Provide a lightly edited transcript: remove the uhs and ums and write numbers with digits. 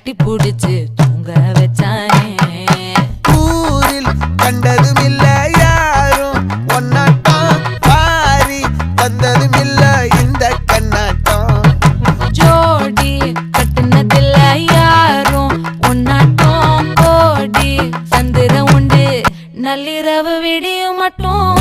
கட்டி புடிச்சு தூங்க வச்சானே. ஊரில் கண்டதும் இல்ல யாரும் ஒன்னாட்டம், பாரி வந்ததும் இல்ல இந்த கண்ணாட்டம். ஜோடி கட்டுனதில்ல யாரும் ஒன்னாட்டம், கோடி சந்திர உண்டு நள்ளிரவு விடியும் மட்டும்.